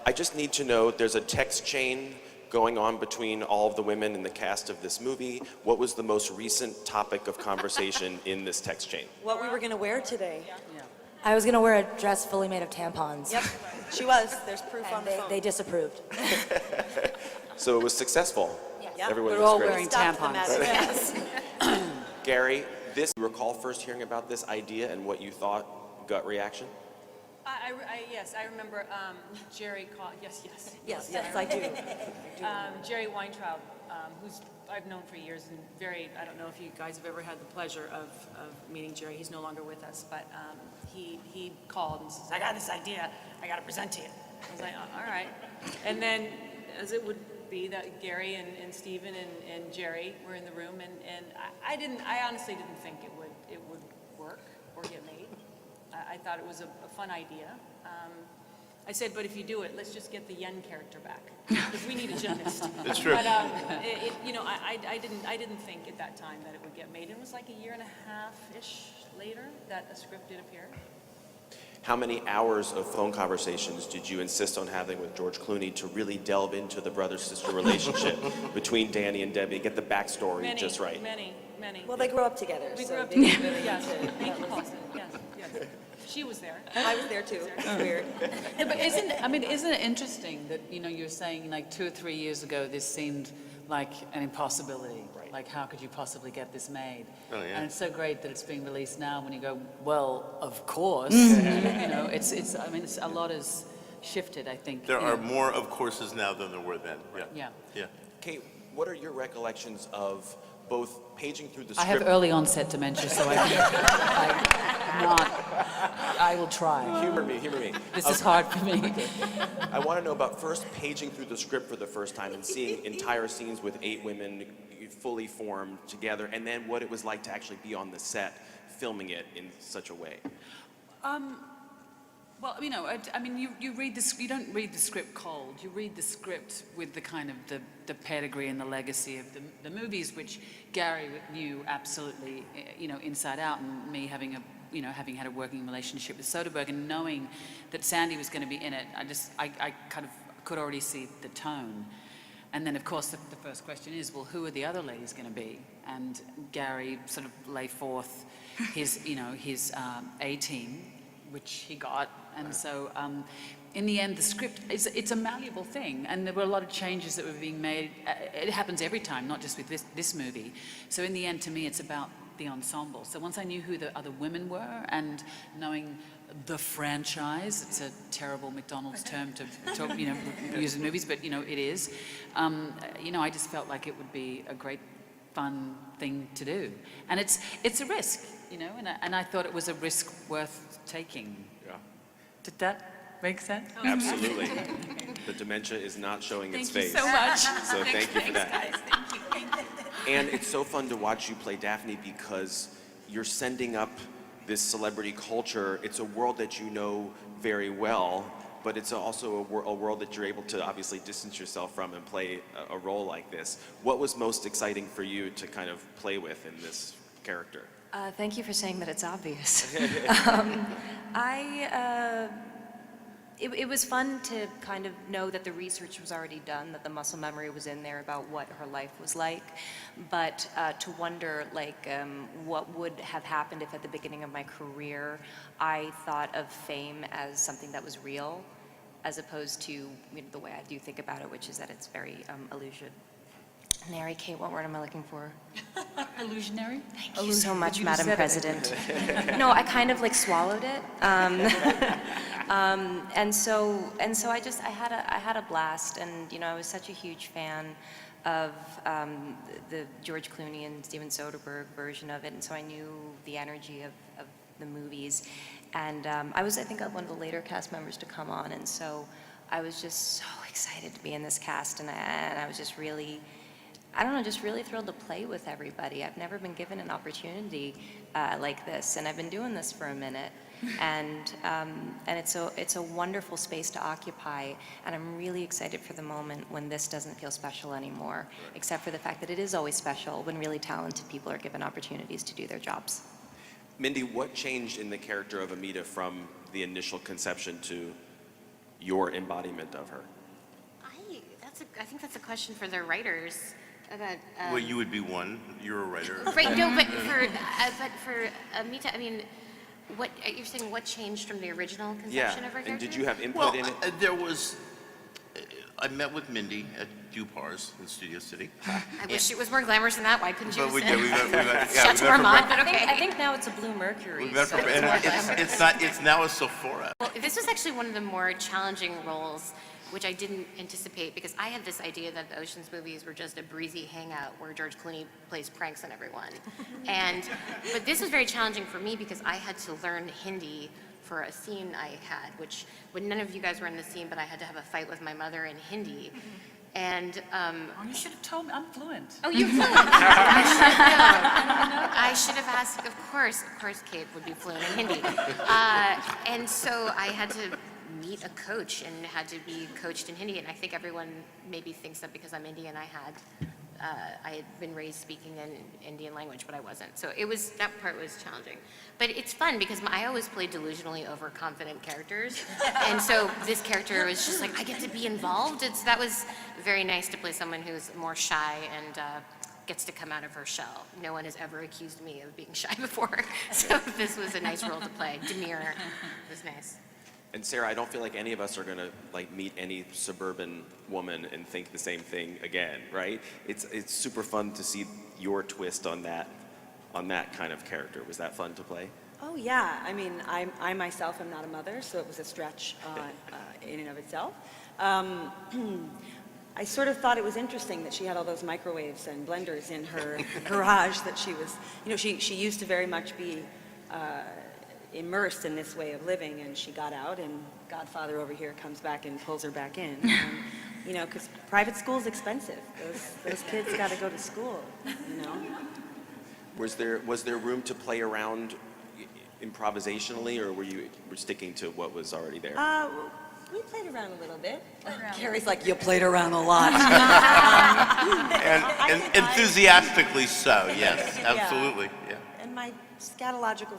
I just need to know, there's a text chain going on between all of the women in the cast of this movie. What was the most recent topic of conversation in this text chain? What we were going to wear today. I was going to wear a dress fully made of tampons. Yep, she was. There's proof on And the phone. they disapproved. So it was successful. Yeah. Everyone We're was all great. wearing Stopped the tampons. madness. Yes. Gary, you recall first hearing about this idea and what you thought, gut reaction? Yes, I remember Jerry called, yes, Yes, I do. Jerry Weintraub, who's I've known for years and I don't know if you guys have ever had the pleasure of meeting Jerry. He's no longer with us, but he called and says, I got this idea, I got to present to you. I was like, all right. And then, as it would be, that Gary and Stephen and Jerry were in the room, and I honestly didn't think it would work or get made. I thought it was a fun idea. I said, but if you do it, let's just get the Yen character back, because we need a gymnast. That's true. But I didn't think at that time that it would get made. It was like a year and a half-ish later that a script did appear. How many hours of phone conversations did you insist on having with George Clooney to really delve into the brother-sister relationship between Danny and Debbie, get the backstory just right? Many. Well, they grew up together. We so grew up they- together, yes. Thank you, Paulson. Yes. She was there. I was there too. It's weird. Yeah, but isn't it interesting that, you're saying like 2 or 3 years ago this seemed like an impossibility. Right. Like, how could you possibly get this made? Oh, yeah. And it's so great that it's being released now when you go, well, of course. It's a lot has shifted, I think. There are more of courses now than there were then. Yeah. Yeah. Kate, what are your recollections of both paging through the I script? have early onset dementia, so I will try. Humor me. This is hard for me. I want to know about first paging through the script for the first time and seeing entire scenes with 8 women fully formed together, and then what it was like to actually be on the set filming it in such a way. Well, you read this. You don't read the script cold. You read the script with the kind of the pedigree and the legacy of the movies, which Gary knew absolutely, inside out, and me having had a working relationship with Soderbergh and knowing that Sandy was going to be in it, I kind of could already see the tone. And then, of course, the first question is, well, who are the other ladies going to be? And Gary sort of lay forth his A-team, which he got. And so, in the end, the script, it's a malleable thing. And there were a lot of changes that were being made. It happens every time, not just with this movie. So in the end, to me, it's about the ensemble. So once I knew who the other women were, and knowing the franchise, it's a terrible McDonald's term to talk, use in movies, but it is. I just felt like it would be a great, fun thing to do, and it's a risk, and I thought it was a risk worth taking. Yeah. Did that make sense? Absolutely. The dementia is not showing its face. Thank you so much. So thank you for that. Guys. Thank you. And it's so fun to watch you play Daphne because you're sending up this celebrity culture. It's a world that you know very well, but it's also a world that you're able to obviously distance yourself from and play a role like this. What was most exciting for you to kind of play with in this character? Thank you for saying that it's obvious. It was fun to kind of know that the research was already done, that the muscle memory was in there about what her life was like, but to wonder what would have happened if at the beginning of my career I thought of fame as something that was real, as opposed to the way I do think about it, which is that it's very illusionary. Kate, what word am I looking for? Illusionary? Thank you so much, You Madam said it. President. No, I kind of swallowed it. And so I had a blast, and I was such a huge fan of the George Clooney and Steven Soderbergh version of it, and so I knew the energy of the movies. And I think one of the later cast members to come on, and so I was just so excited to be in this cast, and I was just really, just really thrilled to play with everybody. I've never been given an opportunity like this, and I've been doing this for a minute. And it's a wonderful space to occupy, and I'm really excited for the moment when this doesn't feel special anymore, except for the fact that it is always special when really talented people are given opportunities to do their jobs. Mindy, what changed in the character of Amita from the initial conception to your embodiment of her? I think that's a question for the writers about. Well, you would be one. You're a writer. Right. No, but for Mita, I mean, what you're saying? What changed from the original conception of her character? And did you have input Well, in it? there was. I met with Mindy at Dupar's in Studio City. I wish it was more glamorous than that. Why couldn't you But have we said? did. We met Shut for Marmont, but I okay. think now it's a Blue Mercury. We met so for, it's and more glamorous. it's not. It's now a Sephora. Well, this was actually one of the more challenging roles, which I didn't anticipate, because I had this idea that the Ocean's movies were just a breezy hangout where George Clooney plays pranks on everyone. But this was very challenging for me because I had to learn Hindi for a scene I had, which, when none of you guys were in the scene, but I had to have a fight with my mother in Hindi. And Oh, you should have told me. I'm fluent. oh, you're fluent. I should have asked. Of course, Cate would be fluent in Hindi. And so I had to meet a coach and had to be coached in Hindi. And I think everyone maybe thinks that because I'm Indian, I had been raised speaking in Indian language, but I wasn't. So that part was challenging. But it's fun because I always play delusionally overconfident characters. And so this character was just like, I get to be involved. That was very nice to play someone who's more shy and gets to come out of her shell. No one has ever accused me of being shy before. So this was a nice role to play. Demure was nice. And Sarah, I don't feel like any of us are gonna meet any suburban woman and think the same thing again, right? It's super fun to see your twist on that kind of character. Was that fun to play? Oh, yeah. I mean, I myself am not a mother, so it was a stretch in and of itself. I sort of thought it was interesting that she had all those microwaves and blenders in her garage, that she was, she used to very much be immersed in this way of living, and she got out, and Godfather over here comes back and pulls her back in. And, because private school's expensive. Those kids got to go to school, Was there room to play around improvisationally, or were sticking to what was already there? We played around a little bit. Carrie's like, you played around a lot. And enthusiastically so. Yes, absolutely. Yeah. And my scatological,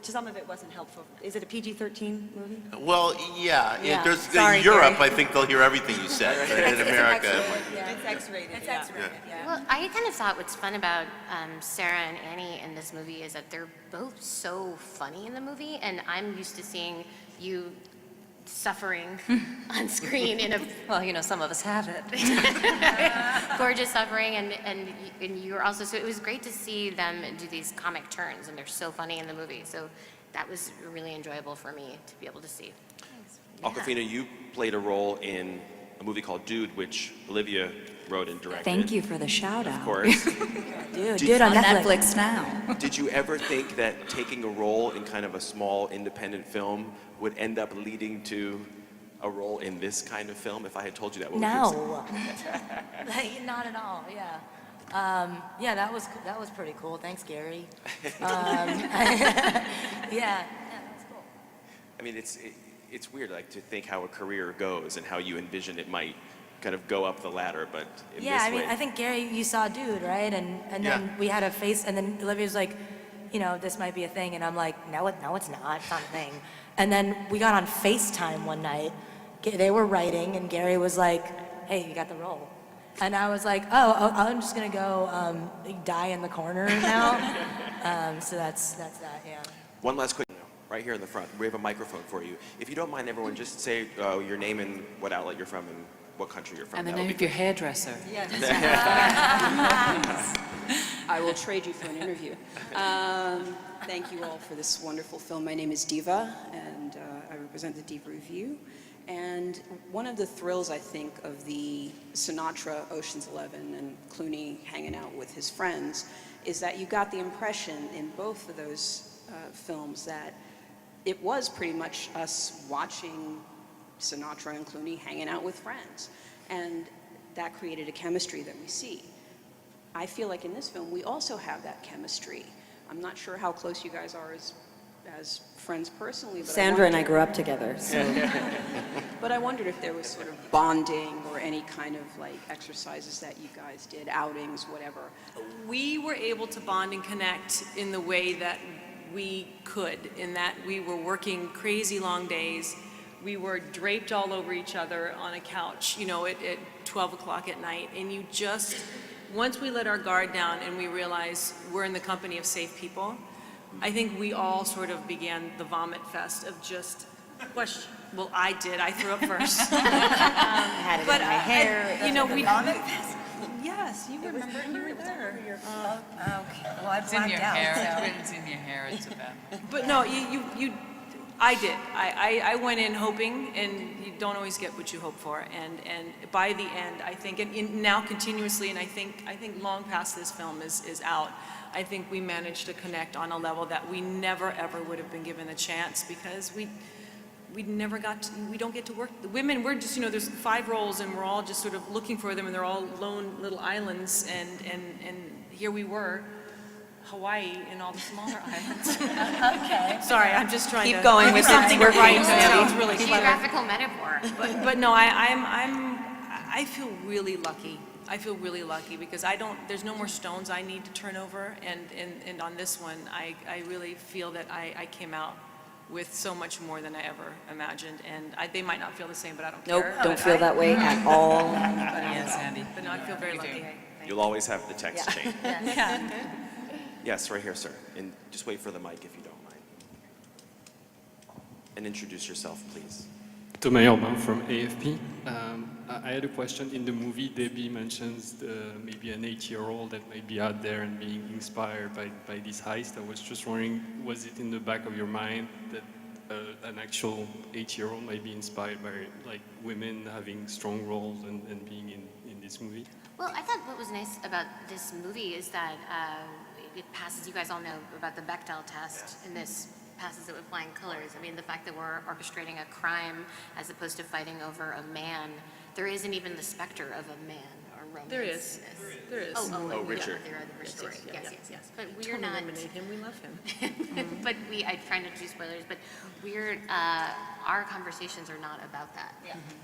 some of it wasn't helpful. Is it a PG-13 movie? Well, yeah. Yeah. There's Sorry, in Europe, Gary. I think they'll hear everything you said. Right? In America, It's X-rated. It's X-rated, yeah. Well, I kind of thought what's fun about Sarah and Annie in this movie is that they're both so funny in the movie, and I'm used to seeing you suffering on screen in a Well, some of us have it. gorgeous suffering, and you're also, so it was great to see them do these comic turns, and they're so funny in the movie, so that was really enjoyable for me to be able to see. Awkwafina, you played a role in a movie called Dude, which Olivia wrote and directed. Thank you for the shout Of out. course. Dude, on Netflix now. Did you ever think that taking a role in kind of a small independent film would end up leading to a role in this kind of film? If I had told you that, what would you say? No, not at all. Yeah, yeah, that was pretty cool. Thanks, Gary. Yeah, that's cool. I mean, it's weird, to think how a career goes and how you envision it might kind of go up the ladder, but in Yeah, this I mean, way. I think Gary, you saw Dude, right? And then Yeah. we had a face, and then Olivia was like, this might be a thing, and I'm like, no, it's not. It's not a thing. And then we got on FaceTime one night. They were writing, and Gary was like, hey, you got the role. And I was like, oh, I'm just gonna go die in the corner now. So that's that, yeah. One last quick, right here in the front. We have a microphone for you. If you don't mind, everyone, just say your name and what outlet you're from and what country you're from. And the That'll name be of your hairdresser. I will trade you for an interview. Thank you all for this wonderful film. My name is Diva, and I represent the Diva Review. And one of the thrills, I think, of the Sinatra, Ocean's 11, and Clooney hanging out with his friends is that you got the impression in both of those films that it was pretty much us watching Sinatra and Clooney hanging out with friends. And that created a chemistry that we see. I feel like in this film, we also have that chemistry. I'm not sure how close you guys are as friends personally, but Sandra and I grew up together, so. But I wondered if there was sort of bonding or any kind of exercises that you guys did, outings, whatever. We were able to bond and connect in the way that we could, in that we were working crazy long days. we were draped all over each other on a couch, you know, at 12 o'clock at night. And you just, once we let our guard down and we realized we're in the company of safe people, I think we all sort of began the vomit fest of just question. Well, I did. I threw up first. I had it in my hair. You know, we. Vomit? Yes, you remember. You were there. Okay, well, I It's in your blacked out, hair. so. It's in your hair. It's a bad. But no, I did. I went in hoping, and you don't always get what you hope for. And by the end, I think, and now continuously, and I think long past this film is out, I think we managed to connect on a level that we never ever would have been given a chance, because we don't get to work. The women, we're just, you know, there's 5 roles and we're all just sort of looking for them, and they're all lone little islands, and here we were, Hawaii and all the smaller islands. Okay. Sorry, I'm just trying to. Keep going with something it. We're right. fine, That Sandy. sounds really clever. Geographical metaphor. But no, I feel really lucky. I feel really lucky because there's no more stones I need to turn over, and on this one, I really feel that I came out with so much more than I ever imagined, and they might not feel the same, but I don't Nope, care. don't But feel that way at all. Yes, Andy. But no, I feel very You do. lucky. You'll always have the text chain. Yeah. Yes, right here, sir. And just wait for the mic if you don't mind. And introduce yourself, please. Thomas Urban from AFP. I had a question. In the movie, Debbie mentions maybe an 8-year-old that might be out there and being inspired by this heist. I was just wondering, was it in the back of your mind that an actual 8-year-old might be inspired by like women having strong roles and being in this movie? Well, I thought what was nice about this movie is that it passes, you guys all know about the Bechdel test, and this passes it with flying colors. I mean, the fact that we're orchestrating a crime as opposed to fighting over a man, there isn't even the specter of a man or romance. There is. in this. There is. Oh, Richard. Yeah, there are the Richard story. Yes. But we're Don't not. eliminate him. We love him. But I try not to do spoilers, but our conversations are not about that.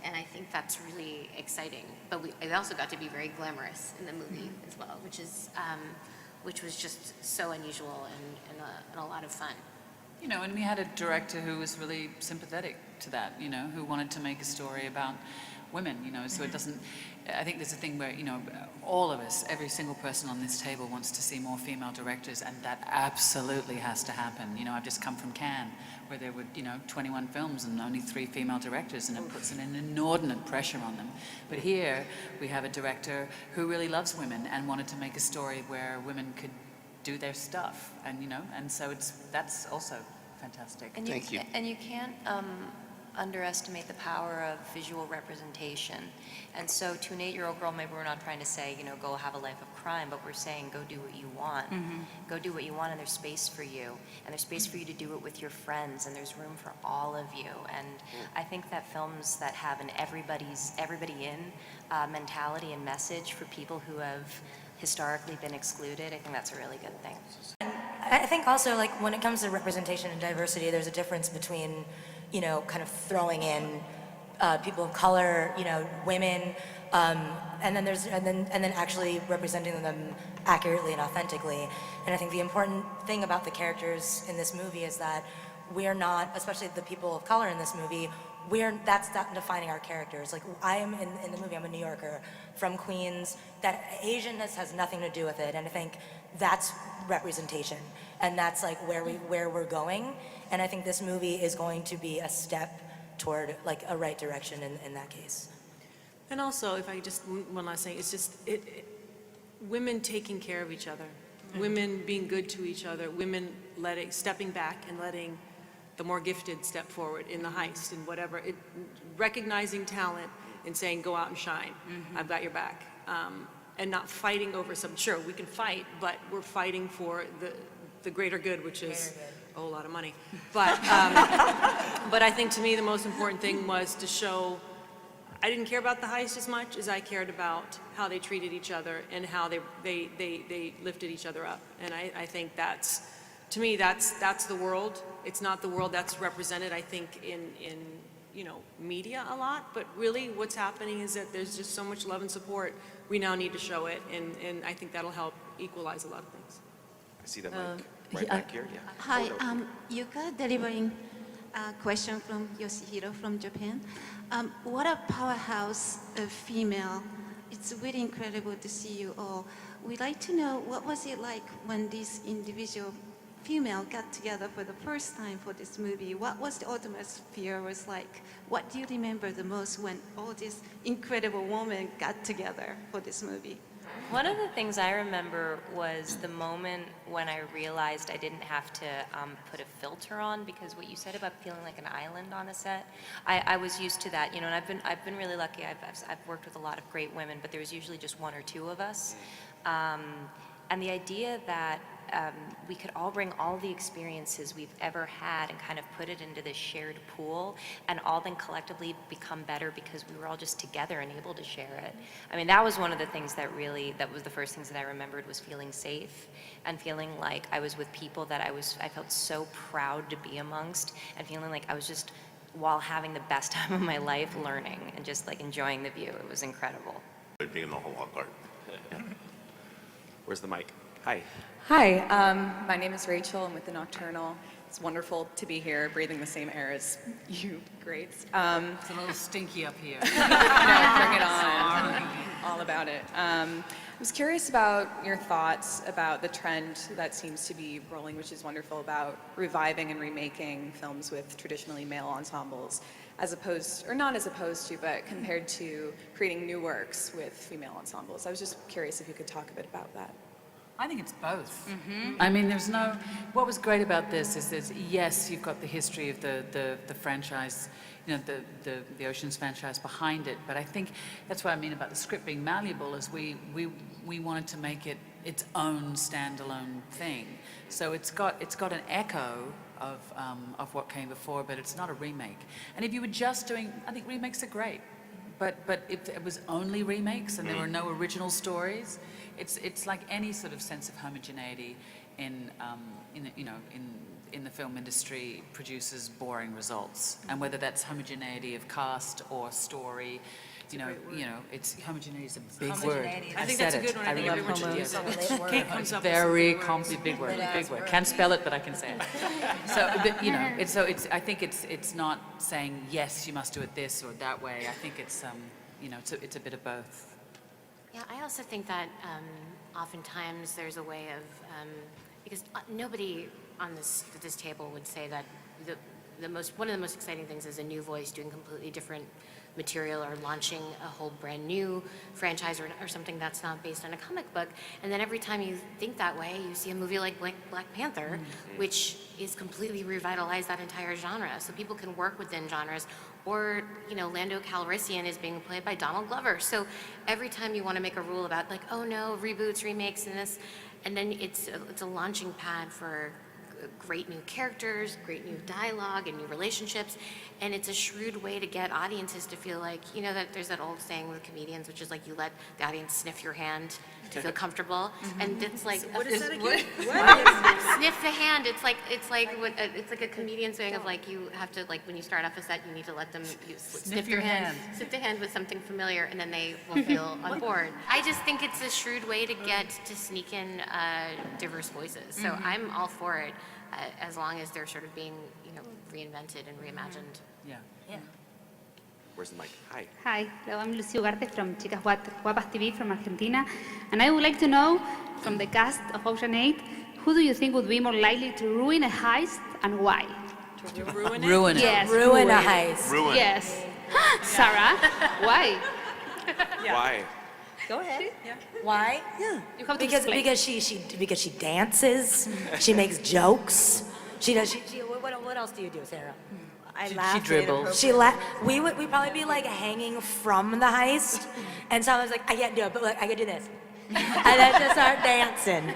And I think that's really exciting. But it also got to be very glamorous in the movie as well, which was just so unusual and a lot of fun. You know, and we had a director who was really sympathetic to that, you know, who wanted to make a story about women, you know, so it doesn't, I think there's a thing where, you know, all of us, every single person on this table wants to see more female directors, and that absolutely has to happen. You know, I've just come from Cannes, where there were, you know, 21 films and only 3 female directors, and it puts an inordinate pressure on them. But here, we have a director who really loves women and wanted to make a story where women could do their stuff, and, you know, and so that's also fantastic. And Thank you. And you can't underestimate the power of visual representation. And so to an 8-year-old girl, maybe we're not trying to say, you know, go have a life of crime, but we're saying go do what you want. Go do what you want, and there's space for you. And there's space for you to do it with your friends, and there's room for all of you. And I think that films that have an everybody in mentality and message for people who have historically been excluded, I think that's a really good thing. I think also, like, when it comes to representation and diversity, there's a difference between, you know, kind of throwing in people of color, you know, women, and then actually representing them accurately and authentically. And I think the important thing about the characters in this movie is that we are not, especially the people of color in this movie, that's not defining our characters. Like, I am in the movie, I'm a New Yorker from Queens. That Asianness has nothing to do with it, and I think that's representation, and that's like where we're going. And I think this movie is going to be a step toward like a right direction in that case. And also, if I just, one last thing, it's just women taking care of each other, women being good to each other, women stepping back and letting the more gifted step forward in the heist and whatever, recognizing talent and saying, go out and shine, I've got your back. And not fighting over something. Sure, we can fight, but we're fighting for the greater good, which is a whole lot of money. But but I think to me the most important thing was to show I didn't care about the heist as much as I cared about how they treated each other and how they lifted each other up. And I think that's, to me, that's the world. It's not the world that's represented, I think, in you know, media a lot, but really what's happening is that there's just so much love and support. We now need to show it, and I think that'll help equalize a lot of things. I see that mic right back here. Yeah. Hi, Yuka delivering question from Yoshihiro from Japan. What a powerhouse of female. It's really incredible to see you all. We'd like to know what was it like when these individual female got together for the first time for this movie? What was the atmosphere was like? What do you remember the most when all these incredible women got together for this movie? One of the things I remember was the moment when I realized I didn't have to put a filter on, because what you said about feeling like an island on a set, I was used to that, you know, and I've been really lucky. I've worked with a lot of great women, but there was usually just one or two of us. And the idea that we could all bring all the experiences we've ever had and kind of put it into this shared pool and all then collectively become better because we were all just together and able to share it. I mean, that was one of the things that was the first things that I remembered, was feeling safe and feeling like I was with people that I felt so proud to be amongst, and feeling like I was just, while having the best time of my life, learning and just like enjoying the view. It was incredible. Being in the whole log art. Where's the mic? Hi. Hi, my name is Rachel. I'm with the Nocturnal. It's wonderful to be here, breathing the same air as you greats. It's a little stinky up here. No, bring it on. All about it. I was curious about your thoughts about the trend that seems to be rolling, which is wonderful, about reviving and remaking films with traditionally male ensembles, as opposed, or not as opposed to, but compared to creating new works with female ensembles. I was just curious if you could talk a bit about that. I think it's both. I mean, what was great about this is yes, you've got the history of the franchise, you know, the Ocean's franchise behind it, but I think that's what I mean about the script being malleable, is we wanted to make it its own standalone thing. So it's got an echo of what came before, but it's not a remake. And if you were just doing, I think remakes are great, but if it was only remakes and there were no original stories, it's like any sort of sense of homogeneity in the film industry produces boring results. And whether that's homogeneity of cast or story, it's homogeneity is a big word. I think that's a good one. I think everyone should use it. Kate comes up with Very some complicated, big word, big word. Can't spell it, but I can say it. I think it's not saying yes, you must do it this or that way. I think it's it's a bit of both. Yeah, I also think that oftentimes there's a way of, because nobody on this table would say that one of the most exciting things is a new voice doing completely different material or launching a whole brand new franchise or something that's not based on a comic book. And then every time you think that way, you see a movie like Black Panther, which is completely revitalized that entire genre. So people can work within genres. Or, Lando Calrissian is being played by Donald Glover. So every time you want to make a rule about like, oh no, reboots, remakes, and this, and then it's a launching pad for great new characters, great new dialogue, and new relationships. And it's a shrewd way to get audiences to feel like, that there's that old saying with comedians, which is like you let the audience sniff your hand to feel comfortable. And it's like, What is that again? sniff the hand. It's like a comedian saying of like, you have to, like, when you start off a set, you need to let them sniff your hand. Sniff the hand with something familiar, and then they will feel on board. I just think it's a shrewd way to get to sneak in diverse voices. So I'm all for it, as long as they're sort of being, reinvented and reimagined. Yeah. Where's the mic? Hi. Hi, hello, I'm Lucy Ugarte from Chicas Guapas TV from Argentina. And I would like to know, from the cast of Ocean 8, who do you think would be more likely to ruin a heist and why? To ruin it? Ruin it. Yes. Ruin a heist. Ruin. Yes. Sarah, why? Why? Go ahead. Why? Yeah. You have to Because explain. because she dances, she makes jokes. What else do you do, Sarah? I She laughed dribbles. We'd probably be like hanging from the heist, and someone's like, I can't do it, but like I could do this, and then just start dancing.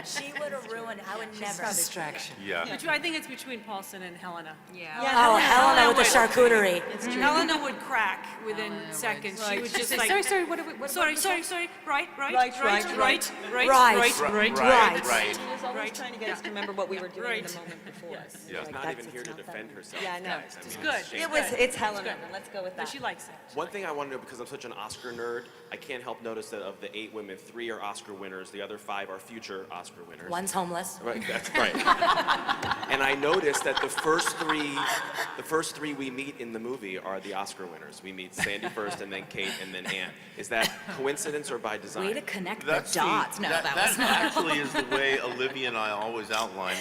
She would have ruined. I would never. Distraction. Yeah. I think it's between Paulson and Helena. Oh, Helena with the charcuterie. Helena would crack within seconds. She would just like, sorry, sorry, right. Right. She was always trying to get us to remember what we were doing in the moment before. She's not even here to defend herself. Yeah, I know. guys. It's mean, good. shame. It's Helena. Let's go with But that. she likes it. One thing I want to know, because I'm such an Oscar nerd, I can't help notice that of the 8 women, 3 are Oscar winners, the other 5 are future Oscar winners. One's homeless. us. Right, that's right. And I noticed that the first three we meet in the movie are the Oscar winners. We meet Sandy first, and then Cate, and then Anne. Is that coincidence or by design? Way to connect That's the dots. No, that was not. actually is the way Olivia and I always outline.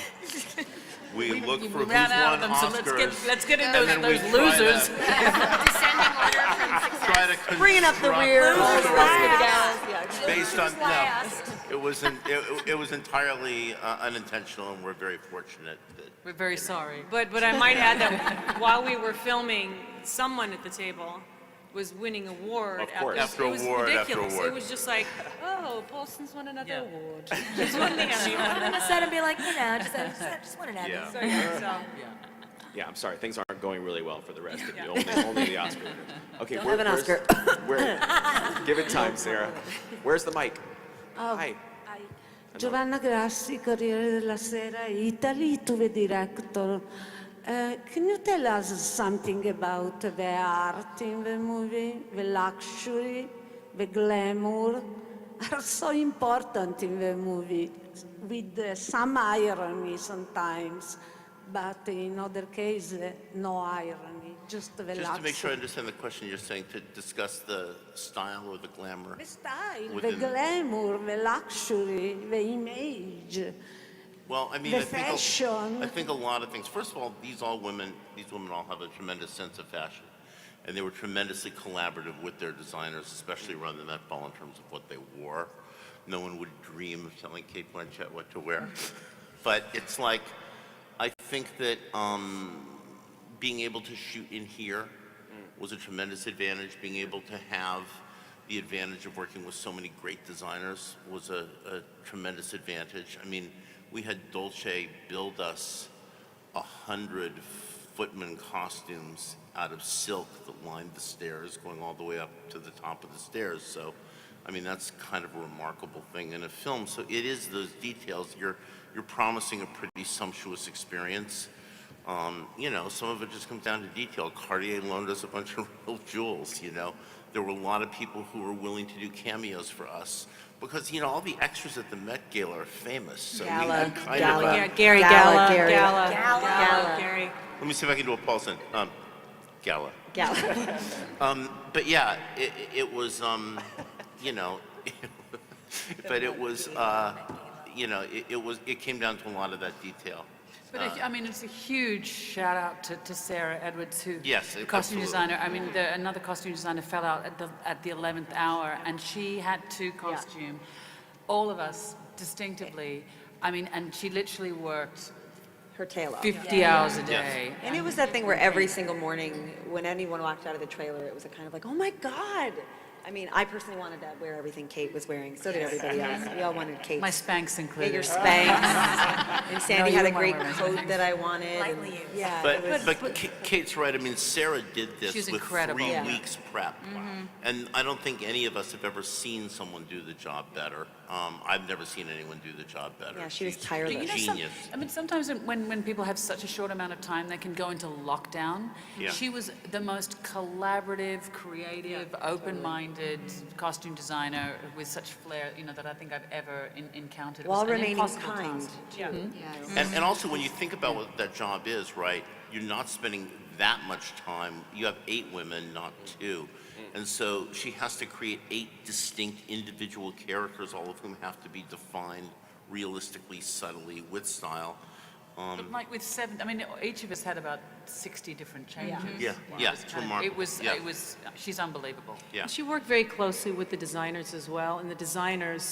We look for who's ran out won of them, so Oscars. let's get in and then we those try losers. Descending order from success. Try to Bringing up the construct rear. all the Last. roles based on it was entirely unintentional, and we're very fortunate that. We're very sorry. But I might add that while we were filming, someone at the table was winning award. Of course. After it was award after ridiculous. award. It was just like, oh, Paulson's won another award. Just won the Emmy. I'm gonna set and be like, just want an Emmy. Yeah. So, Yeah, I'm sorry. Things aren't going really well for the rest of you. Only the Oscar winners. Okay, Don't have an Oscar. Give it time, Sarah. Where's the mic? Hi. Giovanna Grassi, Corriere della Sera, Italy, TV director. Can you tell us something about the art in the movie, the luxury, the glamour? Are so important in the movie, with some irony sometimes, but in other cases, no irony, just the luxury. Just to make sure I understand the question, you're saying to discuss the style or the glamour? The style, the within- glamour, the luxury, the image. Well, I mean, The I fashion. think a lot of things. First of all, these women all have a tremendous sense of fashion, and they were tremendously collaborative with their designers, especially around the Met Ball in terms of what they wore. No one would dream of telling Cate Blanchett what to wear, but it's like I think that being able to shoot in here was a tremendous advantage. Being able to have the advantage of working with so many great designers was a tremendous advantage. I mean, we had Dolce build us 100 footman costumes out of silk that lined the stairs, going all the way up to the top of the stairs. So, I mean, that's kind of a remarkable thing in a film. So it is those details. You're promising a pretty sumptuous experience. You know, some of it just comes down to detail. Cartier loaned us a bunch of real jewels, you know. There were a lot of people who were willing to do cameos for us. Because, you know, all the extras at the Met Gala are famous. So we had kind of a... Gary Gala. Gary. Let me see if I can do a Paulson. Gala. Gala. But yeah, it was, you know, but it was, you know, it came down to a lot of that detail. But I mean, it's a huge shout out to Sarah Edwards, who Yes, the costume absolutely. designer. I mean, another costume designer fell out at the 11th hour, and she had to costume all of us distinctively. I mean, and she literally worked Her tail off. 50 hours a day. And it was that thing where every single morning, when anyone walked out of the trailer, it was a kind of like, oh my God. I mean, I personally wanted to wear everything Cate was wearing. So did everybody else. We all wanted Kate. My Spanx included. Get your Spanx. And Sandy you had a wouldn't great wanna wear coat Spanx. that I wanted. Lightly and- used. Yeah. But, it was- Kate's right. I mean, Sarah did this She's with incredible. 3 Yeah. weeks prep. And I don't think any of us have ever seen someone do the job better. I've never seen anyone do the job better. Yeah, she was She's tireless. a You know, genius. I mean, sometimes when people have such a short amount of time, they can go into lockdown. Yeah. She was the most collaborative, creative, open-minded costume designer with such flair, you know, that I think I've ever encountered. It was While an remaining impossible kind. task. yeah. And also, when you think about what that job is, right, you're not spending that much time. You have 8 women, not 2. And so she has to create 8 distinct individual characters, all of whom have to be defined realistically, subtly, with style. But like with 7, I mean, each of us had about 60 different changes. Yeah, yeah, it's remarkable. Yeah. She's unbelievable. Yeah. She worked very closely with the designers as well, and the designers